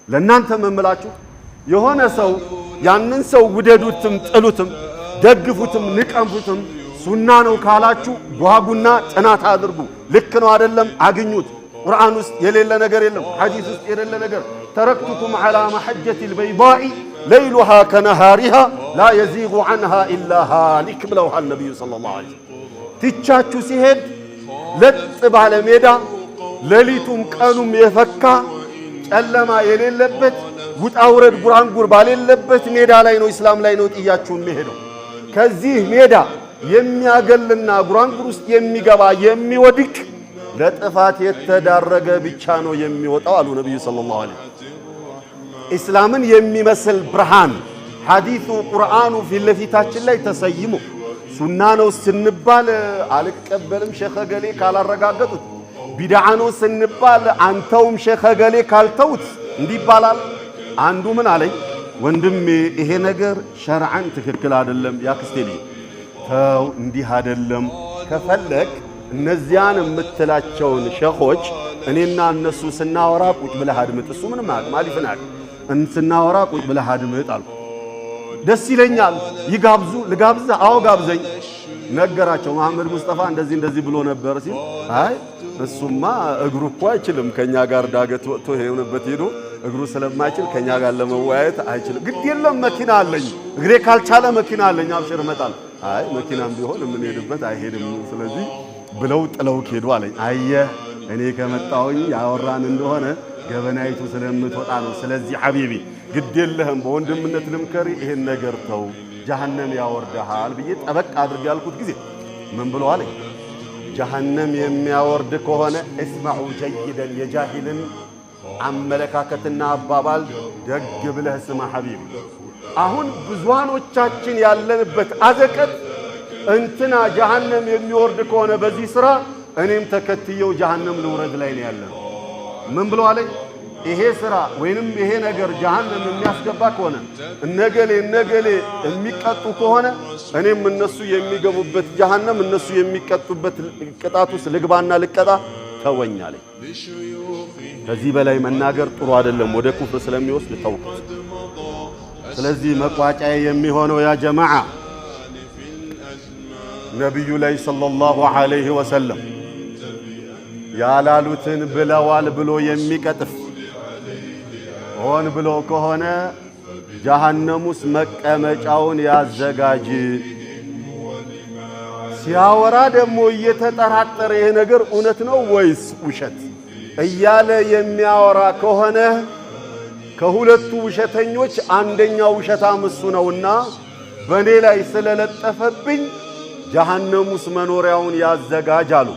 ለእናንተ መምላችሁ የሆነ ሰው ያንን ሰው ውደዱትም ጥሉትም ደግፉትም ንቀፉትም ሱና ነው ካላችሁ ጓጉና ጥናት አድርጉ። ልክ ነው አይደለም አግኙት። ቁርአን ውስጥ የሌለ ነገር የለም፣ ሐዲስ ውስጥ የሌለ ነገር ተረክቱኩም ዐላ መሐጀቲል በይዳኢ ለይሉሃ ከነሃሪሃ ላ የዚጉ ዐንሃ ኢላ ሃሊክ ብለውሃል ነቢዩ ሰለላሁ ዐለይሂ ወሰለም። ትቻችሁ ሲሄድ ለጥ ባለ ሜዳ ሌሊቱም ቀኑም የፈካ ጨለማ የሌለበት ውጣ ውረድ ጉራንጉር ባሌለበት ሜዳ ላይ ነው እስላም ላይ ነው ጥያችሁ የሚሄደው። ከዚህ ሜዳ የሚያገልና ጉራንጉር ውስጥ የሚገባ የሚወድቅ ለጥፋት የተዳረገ ብቻ ነው የሚወጣው አሉ ነብዩ ሰለላሁ ዐለይሂ ወሰለም። እስላምን የሚመስል ብርሃን ሐዲሱ ቁርአኑ ፊት ለፊታችን ላይ ተሰይሞ ሱና ነው ስንባል አልቀበልም ሸኸ ገሌ ካላረጋገጡት፣ ቢድዓ ነው ስንባል አንተውም ሸኸ ገሌ ካልተውት እንዲባላል። አንዱ ምን አለኝ፣ ወንድሜ ይሄ ነገር ሸርዓን ትክክል አይደለም፣ ያክስቴ ልጅ ተው እንዲህ አይደለም፣ ከፈለክ እነዚያን የምትላቸውን ሸኾች እኔና እነሱ ስናወራ ቁጭ ብለህ አድምጥ። እሱ ምንም ማሊፍናል ስናወራ ቁጭ ብለህ አድምጥ አልኩ። ደስ ይለኛል። ይጋብዙ ልጋብዝ? አዎ ጋብዘኝ። ነገራቸው መሐመድ ሙስጠፋ እንደዚህ እንደዚህ ብሎ ነበር ሲል፣ አይ እሱማ እግሩ እኮ አይችልም ከኛ ጋር ዳገት ወጥቶ የሆነበት ሄዶ እግሩ ስለማይችል ከኛ ጋር ለመወያየት አይችልም። ግድ የለም መኪና አለኝ፣ እግሬ ካልቻለ መኪና አለኝ፣ አብሽር እመጣለሁ። አይ መኪናም ቢሆን የምንሄድበት አይሄድም፣ ስለዚህ ብለው ጥለው ሄዱ አለኝ። አየህ እኔ ከመጣሁኝ ያወራን እንደሆነ ገበናይቱ ስለምትወጣ ነው። ስለዚህ ሐቢቢ ግድ የለህም በወንድምነት ልምከሪ፣ ይሄን ነገር ተው ጀሃነም ያወርድሃል ብዬ ጠበቅ አድርጌ ያልኩት ጊዜ ምን ብሎ አለኝ፣ ጀሃነም የሚያወርድ ከሆነ እስማዑ ጀይደን የጃሂልን አመለካከትና አባባል ደግ ብለህ ስማ ሐቢቢ። አሁን ብዙሃኖቻችን ያለንበት አዘቀት እንትና ጀሃነም የሚወርድ ከሆነ በዚህ ስራ እኔም ተከትየው ጀሃነም ልውረድ ላይ ነው ያለው። ምን ብሎ አለኝ፣ ይሄ ስራ ወይንም ይሄ ነገር ጀሃነም የሚያስገባ ከሆነ እነገሌ የሚቀጡ ከሆነ እኔም እነሱ የሚገቡበት ጀሃነም እነሱ የሚቀጡበት ቅጣት ውስጥ ልግባና ልቀጣ ተወኝ አለኝ። ከዚህ በላይ መናገር ጥሩ አይደለም፣ ወደ ኩፍር ስለሚወስድ ተውኩት። ስለዚህ መቋጫዬ የሚሆነው ያ ጀማዓ ነብዩ ላይ ሰለላሁ ዐለይሂ ወሰለም ያላሉትን ብለዋል ብሎ የሚቀጥፍ ሆን ብሎ ከሆነ ጀሃነም ውስጥ መቀመጫውን ያዘጋጅ። ሲያወራ ደግሞ እየተጠራጠረ ይሄ ነገር እውነት ነው ወይስ ውሸት እያለ የሚያወራ ከሆነ ከሁለቱ ውሸተኞች አንደኛው ውሸታም እሱ ነውና በኔ ላይ ስለለጠፈብኝ ጀሃነም ውስጥ መኖሪያውን ያዘጋጅ አሉ።